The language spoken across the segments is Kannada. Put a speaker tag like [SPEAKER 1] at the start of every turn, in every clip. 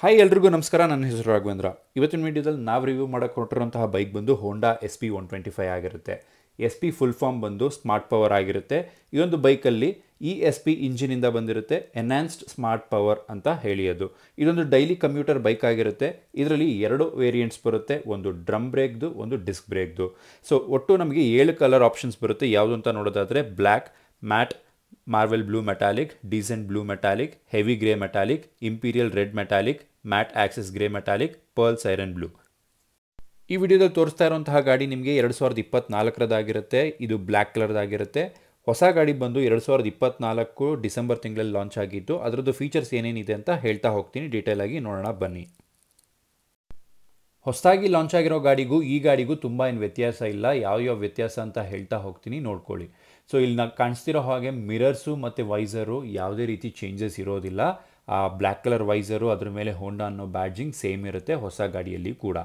[SPEAKER 1] ಹಾಯ್ ಎಲ್ರಿಗೂ ನಮಸ್ಕಾರ. ನನ್ನ ಹೆಸರು ರಾಘವೇಂದ್ರ. ಇವತ್ತಿನ ವಿಡಿಯೋದಲ್ಲಿ ನಾವು ರಿವ್ಯೂ ಮಾಡೋಕೆ ಹೊರಟಿರುವಂತಹ ಬೈಕ್ ಬಂದು ಹೋಂಡಾ SP125 ಆಗಿರುತ್ತೆ. SP ಫುಲ್ ಫಾರ್ಮ್ ಬಂದು ಸ್ಮಾರ್ಟ್ ಪವರ್ ಆಗಿರುತ್ತೆ. ಈ ಒಂದು ಬೈಕಲ್ಲಿ ESP ಇಂಜಿನಿಂದ ಬಂದಿರುತ್ತೆ, ಎನ್ಹಾನ್ಸ್ಡ್ ಸ್ಮಾರ್ಟ್ ಪವರ್ ಅಂತ ಹೇಳಿ. ಇದೊಂದು ಡೈಲಿ ಕಮ್ಯೂಟರ್ ಬೈಕ್ ಆಗಿರುತ್ತೆ. ಇದರಲ್ಲಿ ಎರಡು ವೇರಿಯಂಟ್ಸ್ ಬರುತ್ತೆ, ಒಂದು ಡ್ರಮ್ ಬ್ರೇಕ್ದು, ಒಂದು ಡಿಸ್ಕ್ ಬ್ರೇಕ್ದು. ಸೊ ಒಟ್ಟು ನಮಗೆ 7 ಕಲರ್ ಆಪ್ಷನ್ಸ್ ಬರುತ್ತೆ. ಯಾವುದು ಅಂತ ನೋಡೋದಾದರೆ black, matte, marvel blue metallic, decent blue metallic, heavy grey metallic, imperial red metallic, matte axis grey metallic, pearl siren blue. ಈ ವಿಡಿಯೋದಲ್ಲಿ ತೋರಿಸ್ತಾ ಇರುವಂತಹ ಗಾಡಿ ನಿಮಗೆ 2024ರದಾಗಿರುತ್ತೆ. ಇದು ಬ್ಲ್ಯಾಕ್ ಕಲರ್ದಾಗಿರುತ್ತೆ. ಹೊಸ ಗಾಡಿ ಬಂದು 2024 ಡಿಸೆಂಬರ್ ತಿಂಗಳಲ್ಲಿ ಲಾಂಚ್ ಆಗಿತ್ತು. ಅದರದ್ದು ಫೀಚರ್ಸ್ ಏನೇನಿದೆ ಅಂತ ಹೇಳ್ತಾ ಹೋಗ್ತೀನಿ, ಡೀಟೇಲ್ ಆಗಿ ನೋಡೋಣ ಬನ್ನಿ. ಹೊಸದಾಗಿ ಲಾಂಚ್ ಆಗಿರೋ ಗಾಡಿಗೂ ಈ ಗಾಡಿಗೂ ತುಂಬ ಏನು ವ್ಯತ್ಯಾಸ ಇಲ್ಲ. ಯಾವ ವ್ಯತ್ಯಾಸ ಅಂತ ಹೇಳ್ತಾ ಹೋಗ್ತೀನಿ, ನೋಡ್ಕೊಳ್ಳಿ. ಸೊ ಇಲ್ಲಿ ಕಾಣಿಸ್ತಿರೋ ಹಾಗೆ ಮಿರರ್ಸು ಮತ್ತು ವೈಸರು ಯಾವುದೇ ರೀತಿ ಚೇಂಜಸ್ ಇರೋದಿಲ್ಲ. ಆ ಬ್ಲ್ಯಾಕ್ ಕಲರ್ ವೈಸರು, ಅದ್ರ ಮೇಲೆ ಹೋಂಡಾ ಅನ್ನೋ ಬ್ಯಾಡ್ಜಿಂಗ್ ಸೇಮ್ ಇರುತ್ತೆ ಹೊಸ ಗಾಡಿಯಲ್ಲಿ ಕೂಡ.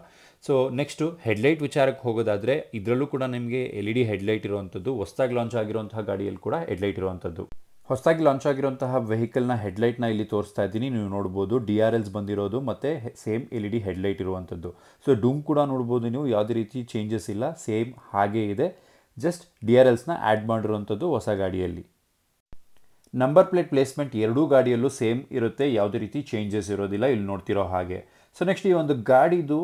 [SPEAKER 1] ಸೊ ನೆಕ್ಸ್ಟು ಹೆಡ್ಲೈಟ್ ವಿಚಾರಕ್ಕೆ ಹೋಗೋದಾದರೆ ಇದರಲ್ಲೂ ಕೂಡ ನಿಮಗೆ LED ಹೆಡ್ಲೈಟ್ ಇರುವಂಥದ್ದು. ಹೊಸದಾಗಿ ಲಾಂಚ್ ಆಗಿರುವಂತಹ ಗಾಡಿಯಲ್ಲಿ ಕೂಡ ಹೆಡ್ಲೈಟ್ ಇರುವಂಥದ್ದು. ಹೊಸದಾಗಿ ಲಾಂಚ್ ಆಗಿರುವಂತಹ ವೆಹಿಕಲ್ನ ಹೆಡ್ಲೈಟ್ನ ಇಲ್ಲಿ ತೋರಿಸ್ತಾ ಇದ್ದೀನಿ, ನೀವು ನೋಡ್ಬೋದು. DRLs ಬಂದಿರೋದು ಮತ್ತು ಸೇಮ್ LED ಹೆಡ್ಲೈಟ್ ಇರುವಂಥದ್ದು. ಸೊ ಡೂಮ್ ಕೂಡ ನೋಡ್ಬೋದು ನೀವು, ಯಾವುದೇ ರೀತಿ ಚೇಂಜಸ್ ಇಲ್ಲ, ಸೇಮ್ ಹಾಗೇ ಇದೆ. ಜಸ್ಟ್ DRLಸ್ನ ಆ್ಯಡ್ ಮಾಡಿರುವಂಥದ್ದು ಹೊಸ ಗಾಡಿಯಲ್ಲಿ. ನಂಬರ್ ಪ್ಲೇಟ್ ಪ್ಲೇಸ್ಮೆಂಟ್ ಎರಡೂ ಗಾಡಿಯಲ್ಲೂ ಸೇಮ್ ಇರುತ್ತೆ, ಯಾವುದೇ ರೀತಿ ಚೇಂಜಸ್ ಇರೋದಿಲ್ಲ, ಇಲ್ಲಿ ನೋಡ್ತಿರೋ ಹಾಗೆ. ಸೊ ನೆಕ್ಸ್ಟ್ ಈ ಒಂದು ಗಾಡಿದು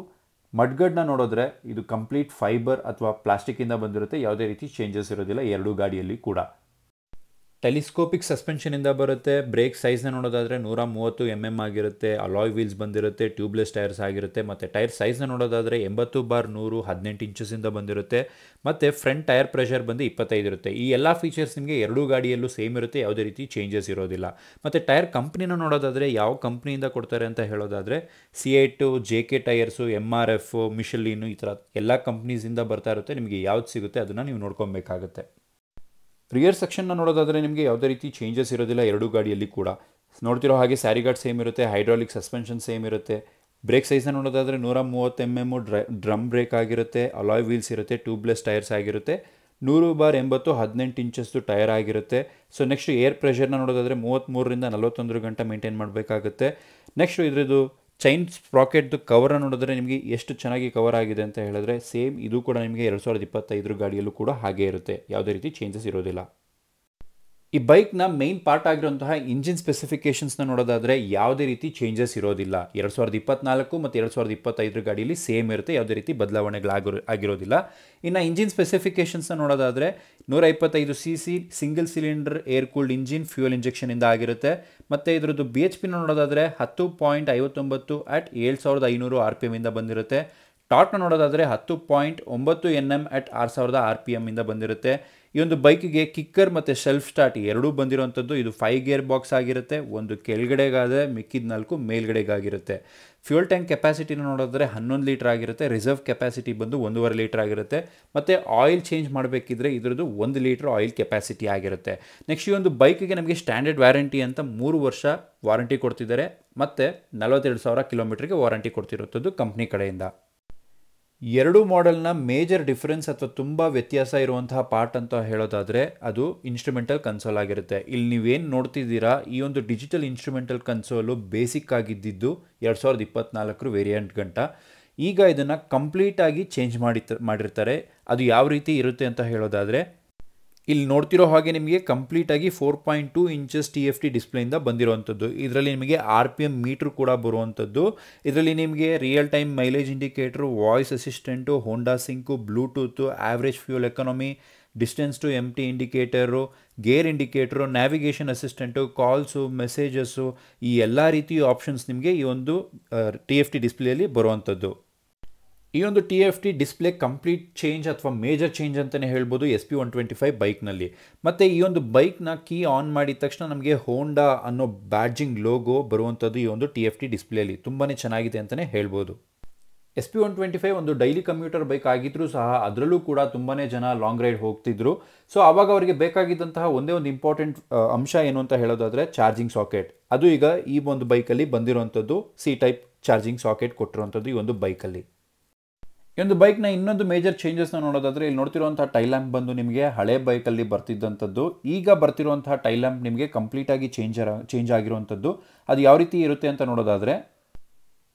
[SPEAKER 1] ಮಡ್ಗಡ್ನ ನೋಡಿದ್ರೆ ಇದು ಕಂಪ್ಲೀಟ್ ಫೈಬರ್ ಅಥವಾ ಪ್ಲಾಸ್ಟಿಕ್ಕಿಂದ ಬಂದಿರುತ್ತೆ, ಯಾವುದೇ ರೀತಿ ಚೇಂಜಸ್ ಇರೋದಿಲ್ಲ ಎರಡೂ ಗಾಡಿಯಲ್ಲಿ ಕೂಡ. ಟೆಲಿಸ್ಕೋಪಿಕ್ ಸಸ್ಪೆನ್ಷನಿಂದ ಬರುತ್ತೆ. ಬ್ರೇಕ್ ಸೈಜ್ನ ನೋಡೋದಾದರೆ 130 mm ಆಗಿರುತ್ತೆ. ಅಲಾಯ್ ವೀಲ್ಸ್ ಬಂದಿರುತ್ತೆ, ಟ್ಯೂಬ್ಲೆಸ್ ಟೈರ್ಸ್ ಆಗಿರುತ್ತೆ. ಮತ್ತು ಟೈರ್ ಸೈಜ್ನ ನೋಡೋದಾದರೆ 80/100 18 ಇಂಚಸ್ಸಿಂದ ಬಂದಿರುತ್ತೆ. ಮತ್ತು ಫ್ರಂಟ್ ಟೈರ್ ಪ್ರೆಷರ್ ಬಂದು 25 ಇರುತ್ತೆ. ಈ ಎಲ್ಲ ಫೀಚರ್ಸ್ ನಿಮಗೆ ಎರಡೂ ಗಾಡಿಯಲ್ಲೂ ಸೇಮ್ ಇರುತ್ತೆ, ಯಾವುದೇ ರೀತಿ ಚೇಂಜಸ್ ಇರೋದಿಲ್ಲ. ಮತ್ತು ಟೈರ್ ಕಂಪ್ನಿನ ನೋಡೋದಾದರೆ ಯಾವ ಕಂಪ್ನಿಯಿಂದ ಕೊಡ್ತಾರೆ ಅಂತ ಹೇಳೋದಾದರೆ C8, JK ಟೈರ್ಸು, MRF, ಮಿಶೆಲಿನು, ಈ ಥರ ಎಲ್ಲ ಕಂಪ್ನೀಸಿಂದ ಬರ್ತಾ ಇರುತ್ತೆ. ನಿಮಗೆ ಯಾವ್ದು ಸಿಗುತ್ತೆ ಅದನ್ನು ನೀವು ನೋಡ್ಕೊಬೇಕಾಗುತ್ತೆ. ರಿಯರ್ ಸೆಕ್ಷನ್ನ ನೋಡೋದಾದರೆ ನಿಮಗೆ ಯಾವುದೇ ರೀತಿ ಚೇಂಜಸ್ ಇರೋದಿಲ್ಲ ಎರಡೂ ಗಾಡಿಯಲ್ಲಿ ಕೂಡ. ನೋಡ್ತಿರೋ ಹಾಗೆ ಸ್ಯಾರಿ ಗಾರ್ಡ್ ಸೇಮ್ ಇರುತ್ತೆ, ಹೈಡ್ರಾಲಿಕ್ ಸಸ್ಪೆನ್ಷನ್ ಸೇಮ್ ಇರುತ್ತೆ. ಬ್ರೇಕ್ ಸೈಜ್ನ ನೋಡೋದಾದರೆ 130 mm ಡ್ರಮ್ ಬ್ರೇಕ್ ಆಗಿರುತ್ತೆ. ಅಲಾಯ್ ವೀಲ್ಸ್ ಇರುತ್ತೆ, ಟ್ಯೂಬ್ಲೆಸ್ ಟೈರ್ಸ್ ಆಗಿರುತ್ತೆ. 100/80 18 ಇಂಚಸ್ದು ಟೈರ್ ಆಗಿರುತ್ತೆ. ಸೊ ನೆಕ್ಸ್ಟ್ ಏರ್ ಪ್ರೆಷರ್ನ ನೋಡೋದಾದರೆ 33ರಿಂದ 41 ಗಂಟೆ ಮೇಂಟೈನ್ ಮಾಡಬೇಕಾಗುತ್ತೆ. ನೆಕ್ಸ್ಟ್ ಇದ್ರದ್ದು ಚೈನ್ ಸ್ಪ್ರಾಕೆಟ್ದು ಕವರ್ನ ನೋಡಿದ್ರೆ ನಿಮಗೆ ಎಷ್ಟು ಚೆನ್ನಾಗಿ ಕವರ್ ಆಗಿದೆ ಅಂತ ಹೇಳಿದ್ರೆ ಸೇಮ್ ಇದು ಕೂಡ ನಿಮಗೆ 2025 ಗಾಡಿಯಲ್ಲೂ ಕೂಡ ಹಾಗೆ ಇರುತ್ತೆ, ಯಾವುದೇ ರೀತಿ ಚೇಂಜಸ್ ಇರೋದಿಲ್ಲ. ಈ ಬೈಕ್ನ ಮೇನ್ ಪಾರ್ಟ್ ಆಗಿರುವಂತಹ ಇಂಜಿನ್ ಸ್ಪೆಸಿಫಿಕೇಷನ್ಸ್ನ ನೋಡೋದಾದರೆ ಯಾವುದೇ ರೀತಿ ಚೇಂಜಸ್ ಇರೋದಿಲ್ಲ. 2024 ಮತ್ತು 2025 ಗಾಡಿಯಲ್ಲಿ ಸೇಮ್ ಇರುತ್ತೆ, ಯಾವುದೇ ರೀತಿ ಬದಲಾವಣೆಗಳಾಗಿರೋದಿಲ್ಲ. ಇನ್ನು ಇಂಜಿನ್ ಸ್ಪೆಸಿಫಿಕೇಷನ್ಸ್ನ ನೋಡೋದಾದರೆ 125cc single cylinder air cooled engine fuel ಇಂಜೆಕ್ಷನಿಂದ ಆಗಿರುತ್ತೆ. ಮತ್ತು ಇದರದ್ದು BHP ನೋಡೋದಾದರೆ 10.59 at 7500 RPM ಇಂದ ಬಂದಿರುತ್ತೆ. ಟಾರ್ಕ್ನ ನೋಡೋದಾದರೆ 10.9 Nm at 6000 RPM ಇಂದ ಬಂದಿರುತ್ತೆ. ಈ ಒಂದು ಬೈಕಿಗೆ ಕಿಕ್ಕರ್ ಮತ್ತು ಸೆಲ್ಫ್ ಸ್ಟಾರ್ಟ್ ಎರಡೂ ಬಂದಿರುವಂಥದ್ದು. ಇದು 5 ಗೇರ್ ಬಾಕ್ಸ್ ಆಗಿರುತ್ತೆ, ಒಂದು ಕೆಳಗಡೆಗಾದರೆ ಮಿಕ್ಕಿದ 4 ಮೇಲ್ಗಡೆಗಾಗಿರುತ್ತೆ. ಫ್ಯೂಯಲ್ ಟ್ಯಾಂಕ್ ಕೆಪಾಸಿಟಿನ ನೋಡಿದ್ರೆ 11 ಲೀಟರ್ ಆಗಿರುತ್ತೆ. ರಿಸರ್ವ್ ಕೆಪಾಸಿಟಿ ಬಂದು 1.5 ಲೀಟರ್ ಆಗಿರುತ್ತೆ. ಮತ್ತು ಆಯಿಲ್ ಚೇಂಜ್ ಮಾಡಬೇಕಿದ್ರೆ ಇದರದ್ದು 1 ಲೀಟರ್ ಆಯಿಲ್ ಕೆಪಾಸಿಟಿ ಆಗಿರುತ್ತೆ. ನೆಕ್ಸ್ಟ್ ಈ ಒಂದು ಬೈಕಿಗೆ ನಮಗೆ ಸ್ಟ್ಯಾಂಡರ್ಡ್ ವ್ಯಾರಂಟಿ ಅಂತ 3 ವರ್ಷ ವಾರಂಟಿ ಕೊಡ್ತಿದ್ದಾರೆ. ಮತ್ತು 42,000 ಕಿಲೋಮೀಟ್ರಿಗೆ ವಾರಂಟಿ ಕೊಡ್ತಿರುವಂಥದ್ದು ಕಂಪ್ನಿ ಕಡೆಯಿಂದ. ಎರಡು ಮಾಡೆಲ್ನ ಮೇಜರ್ ಡಿಫರೆನ್ಸ್ ಅಥವಾ ತುಂಬ ವ್ಯತ್ಯಾಸ ಇರುವಂತಹ ಪಾರ್ಟ್ ಅಂತ ಹೇಳೋದಾದರೆ ಅದು ಇನ್ಸ್ಟ್ರೂಮೆಂಟಲ್ ಕನ್ಸೋಲ್ ಆಗಿರುತ್ತೆ. ಇಲ್ಲಿ ನೀವೇನು ನೋಡ್ತಿದ್ದೀರಾ ಈ ಒಂದು ಡಿಜಿಟಲ್ ಇನ್ಸ್ಟ್ರೂಮೆಂಟಲ್ ಕನ್ಸೋಲು ಬೇಸಿಕ್ ಆಗಿದ್ದಿದ್ದು 2024 ವೇರಿಯಂಟ್ ಗಂಟ. ಈಗ ಇದನ್ನು ಕಂಪ್ಲೀಟಾಗಿ ಚೇಂಜ್ ಮಾಡಿರ್ತಾರೆ. ಅದು ಯಾವ ರೀತಿ ಇರುತ್ತೆ ಅಂತ ಹೇಳೋದಾದರೆ ಇಲ್ಲಿ ನೋಡ್ತಿರೋ ಹಾಗೆ ನಿಮಗೆ ಕಂಪ್ಲೀಟಾಗಿ 4.2 ಇಂಚಸ್ TFT ಡಿಸ್ಪ್ಲೇಯಿಂದ ಬಂದಿರುವಂಥದ್ದು. ಇದರಲ್ಲಿ ನಿಮಗೆ RPM ಮೀಟ್ರ್ ಕೂಡ ಬರುವಂಥದ್ದು. ಇದರಲ್ಲಿ ನಿಮಗೆ real time mileage indicator, voice assistant, Honda sync, bluetooth, average fuel economy, distance to empty indicator, gear indicator, navigation assistant, calls, messages, ಈ ಎಲ್ಲ ರೀತಿಯ ಆಪ್ಷನ್ಸ್ ನಿಮಗೆ ಈ ಒಂದು TFT ಡಿಸ್ಪ್ಲೇಯಲ್ಲಿ ಬರುವಂಥದ್ದು. ಈ ಒಂದು TFT ಡಿಸ್ಪ್ಲೇ ಕಂಪ್ಲೀಟ್ ಚೇಂಜ್ ಅಥವಾ ಮೇಜರ್ ಚೇಂಜ್ ಅಂತಲೇ ಹೇಳ್ಬೋದು SP125 ಬೈಕ್ನಲ್ಲಿ. ಮತ್ತು ಈ ಒಂದು ಬೈಕ್ನ ಕೀ ಆನ್ ಮಾಡಿದ ತಕ್ಷಣ ನಮಗೆ ಹೋಂಡಾ ಅನ್ನೋ ಬ್ಯಾಡ್ಜಿಂಗ್ ಲೋಗೋ ಬರುವಂಥದ್ದು ಈ ಒಂದು TFT ಡಿಸ್ಪ್ಲೇಲಿ ತುಂಬಾ ಚೆನ್ನಾಗಿದೆ ಅಂತಲೇ ಹೇಳ್ಬೋದು. SP125 ಒಂದು ಡೈಲಿ ಕಮ್ಯೂಟರ್ ಬೈಕ್ ಆಗಿದ್ರೂ ಸಹ ಅದರಲ್ಲೂ ಕೂಡ ತುಂಬಾ ಜನ ಲಾಂಗ್ ರೈಡ್ ಹೋಗ್ತಿದ್ರು. ಸೊ ಆವಾಗ ಅವರಿಗೆ ಬೇಕಾಗಿದ್ದಂತಹ ಒಂದೇ ಒಂದು ಇಂಪಾರ್ಟೆಂಟ್ ಅಂಶ ಏನು ಅಂತ ಹೇಳೋದಾದರೆ ಚಾರ್ಜಿಂಗ್ ಸಾಕೆಟ್. ಅದು ಈಗ ಈ ಒಂದು ಬೈಕಲ್ಲಿ ಬಂದಿರುವಂಥದ್ದು C-ಟೈಪ್ ಚಾರ್ಜಿಂಗ್ ಸಾಕೆಟ್ ಕೊಟ್ಟಿರುವಂಥದ್ದು ಈ ಒಂದು ಬೈಕಲ್ಲಿ. ಈ ಒಂದು ಬೈಕ್ನ ಇನ್ನೊಂದು ಮೇಜರ್ ಚೇಂಜಸ್ನ ನೋಡೋದಾದರೆ ಇಲ್ಲಿ ನೋಡ್ತಿರುವಂಥ ಟೈಲ್ಯಾಂಪ್ ಬಂದು ನಿಮಗೆ ಹಳೆ ಬೈಕಲ್ಲಿ ಬರ್ತಿದ್ದಂಥದ್ದು. ಈಗ ಬರ್ತಿರುವಂತಹ ಟೈಲ್ಯಾಂಪ್ ನಿಮಗೆ ಕಂಪ್ಲೀಟಾಗಿ ಚೇಂಜ್ ಆಗಿರುವಂಥದ್ದು. ಅದು ಯಾವ ರೀತಿ ಇರುತ್ತೆ ಅಂತ ನೋಡೋದಾದರೆ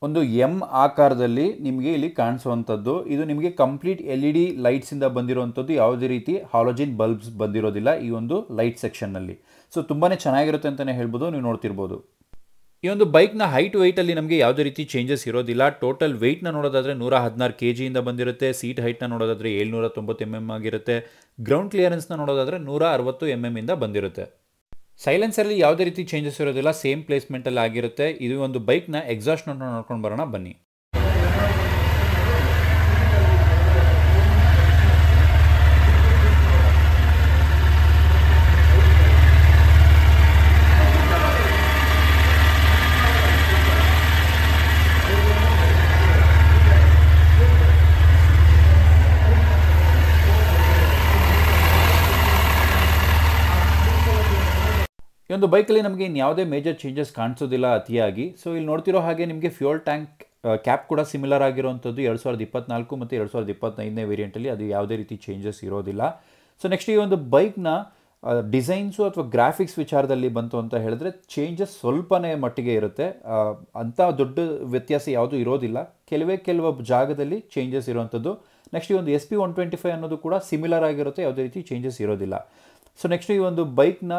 [SPEAKER 1] ಒಂದು ಎಮ್ ಆಕಾರದಲ್ಲಿ ನಿಮಗೆ ಇಲ್ಲಿ ಕಾಣಿಸುವಂಥದ್ದು. ಇದು ನಿಮಗೆ ಕಂಪ್ಲೀಟ್ LED ಲೈಟ್ಸಿಂದ ಬಂದಿರುವಂಥದ್ದು, ಯಾವುದೇ ರೀತಿ ಹಾಲೋಜಿನ್ ಬಲ್ಬ್ಸ್ ಬಂದಿರೋದಿಲ್ಲ ಈ ಒಂದು ಲೈಟ್ ಸೆಕ್ಷನ್ನಲ್ಲಿ. ಸೊ ತುಂಬಾ ಚೆನ್ನಾಗಿರುತ್ತೆ ಅಂತಲೇ ಹೇಳ್ಬೋದು, ನೀವು ನೋಡ್ತಿರ್ಬೋದು. ಈ ಒಂದು ಬೈಕ್ನ ಹೈಟ್ ವೆಯ್ಟಲ್ಲಿ ನಮಗೆ ಯಾವುದೇ ರೀತಿ ಚೇಂಜಸ್ ಇರೋದಿಲ್ಲ. ಟೋಟಲ್ ವೆಯ್ಟ್ನ ನೋಡೋದಾದರೆ 116 kgಯಿಂದ ಬಂದಿರುತ್ತೆ. ಸೀಟ್ ಹೈಟ್ನ ನೋಡೋದಾದರೆ 790 mm ಆಗಿರುತ್ತೆ. ಗ್ರೌಂಡ್ ಕ್ಲಿಯರೆನ್ಸ್ನ ನೋಡೋದಾದರೆ 160 mm ಇಂದ ಬಂದಿರುತ್ತೆ. ಸೈಲೆನ್ಸರಲ್ಲಿ ಯಾವುದೇ ರೀತಿ ಚೇಂಜಸ್ ಇರೋದಿಲ್ಲ, ಸೇಮ್ ಪ್ಲೇಸ್ಮೆಂಟಲ್ಲಿ ಆಗಿರುತ್ತೆ. ಇದು ಒಂದು ಬೈಕ್ನ ಎಕ್ಸಾಸ್ಟ್ ನೋಡ್ಕೊಂಡು ಬರೋಣ ಬನ್ನಿ. ಈ ಒಂದು ಬೈಕಲ್ಲಿ ನಮಗೆ ಯಾವುದೇ ಮೇಜರ್ ಚೇಂಜಸ್ ಕಾಣಿಸೋದಿಲ್ಲ ಅತಿಯಾಗಿ. ಸೊ ಇಲ್ಲಿ ನೋಡ್ತಿರೋ ಹಾಗೆ ನಿಮಗೆ ಫ್ಯೂಯಲ್ ಟ್ಯಾಂಕ್ ಕ್ಯಾಪ್ ಕೂಡ ಸಿಮಿಲರ್ ಆಗಿರುವಂಥದ್ದು 2024 ಮತ್ತು 2025ನೇ ವೇರಿಯಂಟಲ್ಲಿ, ಅದು ಯಾವುದೇ ರೀತಿ ಚೇಂಜಸ್ ಇರೋದಿಲ್ಲ. ಸೊ ನೆಕ್ಸ್ಟ್ ಈ ಒಂದು ಬೈಕ್ನ ಡಿಸೈನ್ಸು ಅಥವಾ ಗ್ರಾಫಿಕ್ಸ್ ವಿಚಾರದಲ್ಲಿ ಬಂತು ಅಂತ ಹೇಳಿದ್ರೆ ಚೇಂಜಸ್ ಸ್ವಲ್ಪನೇ ಮಟ್ಟಿಗೆ ಇರುತ್ತೆ. ಅಂಥ ದೊಡ್ಡ ವ್ಯತ್ಯಾಸ ಯಾವುದೂ ಇರೋದಿಲ್ಲ, ಕೆಲವು ಜಾಗದಲ್ಲಿ ಚೇಂಜಸ್ ಇರುವಂಥದ್ದು. ನೆಕ್ಸ್ಟ್ ಈ ಒಂದು SP125 ಅನ್ನೋದು ಕೂಡ ಸಿಮಿಲರ್ ಆಗಿರುತ್ತೆ, ಯಾವುದೇ ರೀತಿ ಚೇಂಜಸ್ ಇರೋದಿಲ್ಲ. ಸೊ ನೆಕ್ಸ್ಟ್ ಈ ಒಂದು ಬೈಕ್ನ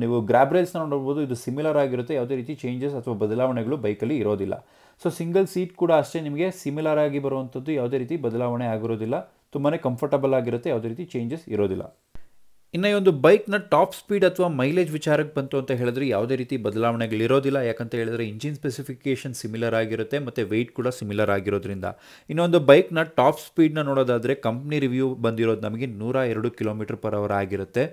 [SPEAKER 1] ನೀವು ಗ್ರ್ಯಾಬ್ ರೈಲ್ಸ್ನ ನೋಡ್ಬೋದು, ಇದು ಸಿಮಿಲರ್ ಆಗಿರುತ್ತೆ, ಯಾವುದೇ ರೀತಿ ಚೇಂಜಸ್ ಅಥವಾ ಬದಲಾವಣೆಗಳು ಬೈಕಲ್ಲಿ ಇರೋದಿಲ್ಲ. ಸೊ ಸಿಂಗಲ್ ಸೀಟ್ ಕೂಡ ಅಷ್ಟೇ ನಿಮಗೆ ಸಿಮಿಲರ್ ಆಗಿ ಬರುವಂಥದ್ದು, ಯಾವುದೇ ರೀತಿ ಬದಲಾವಣೆ ಆಗಿರೋದಿಲ್ಲ, ತುಂಬಾ ಕಂಫರ್ಟಬಲ್ ಆಗಿರುತ್ತೆ, ಯಾವುದೇ ರೀತಿ ಚೇಂಜಸ್ ಇರೋದಿಲ್ಲ. ಇನ್ನು ಈ ಒಂದು ಬೈಕ್ನ ಟಾಪ್ ಸ್ಪೀಡ್ ಅಥವಾ ಮೈಲೇಜ್ ವಿಚಾರಕ್ಕೆ ಬಂತು ಅಂತ ಹೇಳಿದ್ರೆ ಯಾವುದೇ ರೀತಿ ಬದಲಾವಣೆಗಳಿರೋದಿಲ್ಲ. ಯಾಕಂತ ಹೇಳಿದ್ರೆ ಇಂಜಿನ್ ಸ್ಪೆಸಿಫಿಕೇಷನ್ ಸಿಮಿಲರ್ ಆಗಿರುತ್ತೆ ಮತ್ತು ವೆಯ್ಟ್ ಕೂಡ ಸಿಮಿಲರ್ ಆಗಿರೋದ್ರಿಂದ. ಇನ್ನೊಂದು ಬೈಕ್ನ ಟಾಪ್ ಸ್ಪೀಡ್ನ ನೋಡೋದಾದರೆ ಕಂಪ್ನಿ ರಿವ್ಯೂ ಬಂದಿರೋದು ನಮಗೆ 102 km/h ಆಗಿರುತ್ತೆ.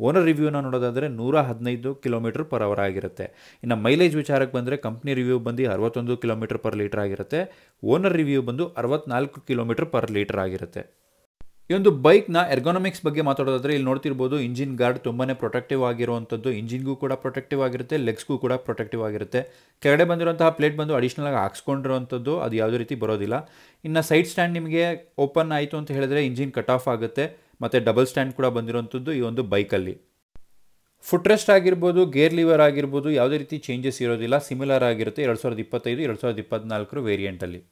[SPEAKER 1] ಓನರ್ ರಿವ್ಯೂನ ನೋಡೋದಾದರೆ 115 km/h ಆಗಿರುತ್ತೆ. ಇನ್ನು ಮೈಲೇಜ್ ವಿಚಾರಕ್ಕೆ ಬಂದರೆ ಕಂಪ್ನಿ ರಿವ್ಯೂ ಬಂದು 61 km/L ಆಗಿರುತ್ತೆ. ಓನರ್ ರಿವ್ಯೂ ಬಂದು 64 km/L ಆಗಿರುತ್ತೆ. ಈ ಒಂದು ಬೈಕ್ನ ಎರ್ಗೊನಾಮಿಕ್ಸ್ ಬಗ್ಗೆ ಮಾತಾಡೋದಾದರೆ ಇಲ್ಲಿ ನೋಡ್ತಿರ್ಬೋದು, ಇಂಜಿನ್ ಗಾರ್ಡ್ ತುಂಬಾ ಪ್ರೊಟೆಕ್ಟಿವ್ ಆಗಿರುವಂಥದ್ದು. ಇಂಜಿನ್ಗೂ ಕೂಡ ಪ್ರೊಟೆಕ್ಟಿವ್ ಆಗಿರುತ್ತೆ, ಲೆಗ್ಸ್ಗೂ ಕೂಡ ಪ್ರೊಟೆಕ್ಟಿವ್ ಆಗಿರುತ್ತೆ. ಕೆಳಗಡೆ ಬಂದಿರುವಂತಹ ಪ್ಲೇಟ್ ಬಂದು ಅಡಿಷ್ನಲ್ ಆಗಿ ಹಾಕ್ಸ್ಕೊಂಡಿರುವಂಥದ್ದು, ಅದು ಯಾವುದೇ ರೀತಿ ಬರೋದಿಲ್ಲ. ಇನ್ನು ಸೈಡ್ ಸ್ಟ್ಯಾಂಡ್ ನಿಮಗೆ ಓಪನ್ ಆಯಿತು ಅಂತ ಹೇಳಿದ್ರೆ ಇಂಜಿನ್ ಕಟ್ ಆಫ್ ಆಗುತ್ತೆ, ಮತ್ತು ಡಬಲ್ ಸ್ಟ್ಯಾಂಡ್ ಕೂಡ ಬಂದಿರುವಂಥದ್ದು ಈ ಒಂದು ಬೈಕಲ್ಲಿ. ಫುಟ್ ರೆಸ್ಟ್ ಆಗಿರ್ಬೋದು, ಗೇರ್ ಲಿವರ್ ಆಗಿರ್ಬೋದು, ಯಾವುದೇ ರೀತಿ ಚೇಂಜಸ್ ಇರೋದಿಲ್ಲ, ಸಿಮಿಲರ್ ಆಗಿರುತ್ತೆ 2025-2024 ವೇರಿಯಂಟಲ್ಲಿ.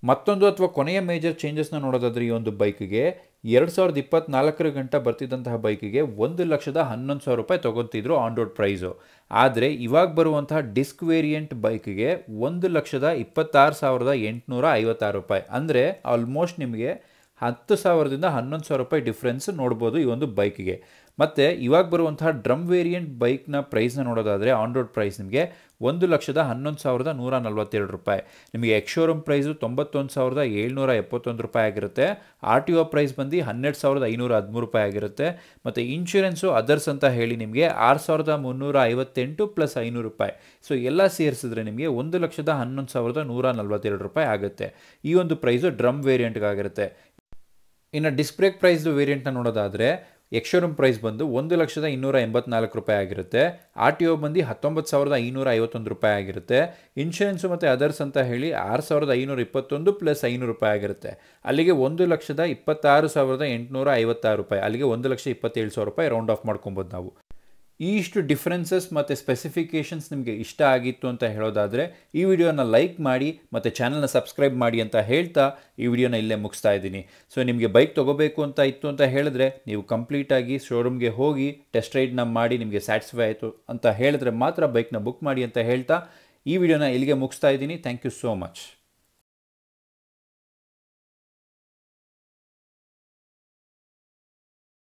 [SPEAKER 1] ಮತ್ತೊಂದು ಅಥವಾ ಕೊನೆಯ ಮೇಜರ್ ಚೇಂಜಸ್ನ ನೋಡೋದಾದ್ರೆ ಈ ಒಂದು ಬೈಕಿಗೆ 2024 ಗಂಟ ಬರ್ತಿದ್ದಂತಹ ಬೈಕಿಗೆ 1,11,000 ರೂಪಾಯಿ ತೊಗೊತಿದ್ರು ಆನ್ ರೋಡ್ ಪ್ರೈಸು. ಆದರೆ ಇವಾಗ ಬರುವಂತಹ ಡಿಸ್ಕ್ ವೇರಿಯಂಟ್ ಬೈಕಿಗೆ 1,26,856 ರೂಪಾಯಿ. ಅಂದರೆ ಆಲ್ಮೋಸ್ಟ್ ನಿಮಗೆ 10,000ದಿಂದ 11,000 ರೂಪಾಯಿ ಡಿಫ್ರೆನ್ಸ್ ನೋಡ್ಬೋದು ಈ ಒಂದು ಬೈಕಿಗೆ. ಮತ್ತು ಇವಾಗ ಬರುವಂತಹ ಡ್ರಮ್ ವೇರಿಯಂಟ್ ಬೈಕ್ನ ಪ್ರೈಸ್ನ ನೋಡೋದಾದರೆ ಆನ್ ರೋಡ್ ಪ್ರೈಸ್ ನಿಮಗೆ 1,11,142 ರೂಪಾಯಿ. ನಿಮಗೆ ಎಕ್ಸ್-ಶೋರೂಮ್ ಪ್ರೈಸು 91,771 ರೂಪಾಯಿ ಆಗಿರುತ್ತೆ. RTO ಪ್ರೈಸ್ ಬಂದು 12,513 ರೂಪಾಯಿ ಆಗಿರುತ್ತೆ. ಮತ್ತು ಇನ್ಶೂರೆನ್ಸು ಅದರ್ಸ್ ಅಂತ ಹೇಳಿ ನಿಮಗೆ 6,358 ಪ್ಲಸ್ 500 ರೂಪಾಯಿ. ಸೊ ಎಲ್ಲ ಸೇರಿಸಿದ್ರೆ ನಿಮಗೆ 1,11,142 ರೂಪಾಯಿ ಆಗುತ್ತೆ. ಈ ಒಂದು ಪ್ರೈಸು ಡ್ರಮ್ ವೇರಿಯಂಟ್ಗಾಗಿರುತ್ತೆ. ಇನ್ನು ಡಿಸ್ಕ್ ಬ್ರೇಕ್ ಪ್ರೈಸ್ದು ವೇರಿಯಂಟ್ನ ನೋಡೋದಾದರೆ ಎಕ್ಸ್-ಶೋರೂಮ್ ಪ್ರೈಸ್ ಬಂದು 1,284 ರೂಪಾಯಿ ಆಗಿರುತ್ತೆ. RTO ಬಂದು 19,551 ರೂಪಾಯಿ ಆಗಿರುತ್ತೆ. ಇನ್ಶೂರೆನ್ಸು ಮತ್ತು ಅದರ್ಸ್ ಅಂತ ಹೇಳಿ 6,521 ಪ್ಲಸ್ 500 ರೂಪಾಯಿ ಆಗಿರುತ್ತೆ. ಅಲ್ಲಿಗೆ 1,26,856 ರೂಪಾಯಿ, ಅಲ್ಲಿಗೆ 1,27,000 ರೂಪಾಯಿ ರೌಂಡ್ ಆಫ್ ಮಾಡ್ಕೊಬೋದು ನಾವು. ಈ ಇಷ್ಟು ಡಿಫ್ರೆನ್ಸಸ್ ಮತ್ತು ಸ್ಪೆಸಿಫಿಕೇಷನ್ಸ್ ನಿಮಗೆ ಇಷ್ಟ ಆಗಿತ್ತು ಅಂತ ಹೇಳೋದಾದರೆ ಈ ವಿಡಿಯೋನ ಲೈಕ್ ಮಾಡಿ ಮತ್ತು ಚಾನಲ್ನ ಸಬ್ಸ್ಕ್ರೈಬ್ ಮಾಡಿ ಅಂತ ಹೇಳ್ತಾ ಈ ವಿಡಿಯೋನ ಇಲ್ಲೇ ಮುಗಿಸ್ತಾ ಇದ್ದೀನಿ. ಸೊ ನಿಮಗೆ ಬೈಕ್ ತೊಗೋಬೇಕು ಅಂತ ಇತ್ತು ಅಂತ ಹೇಳಿದ್ರೆ ನೀವು ಕಂಪ್ಲೀಟಾಗಿ ಶೋರೂಮ್ಗೆ ಹೋಗಿ ಟೆಸ್ಟ್ ರೈಡ್ನ ಮಾಡಿ ನಿಮಗೆ ಸ್ಯಾಟಿಸ್ಫೈ ಆಯಿತು ಅಂತ ಹೇಳಿದ್ರೆ ಮಾತ್ರ ಬೈಕ್ನ ಬುಕ್ ಮಾಡಿ ಅಂತ ಹೇಳ್ತಾ ಈ ವಿಡಿಯೋನ ಇಲ್ಲಿಗೆ ಮುಗಿಸ್ತಾ ಇದ್ದೀನಿ. Thank you so much.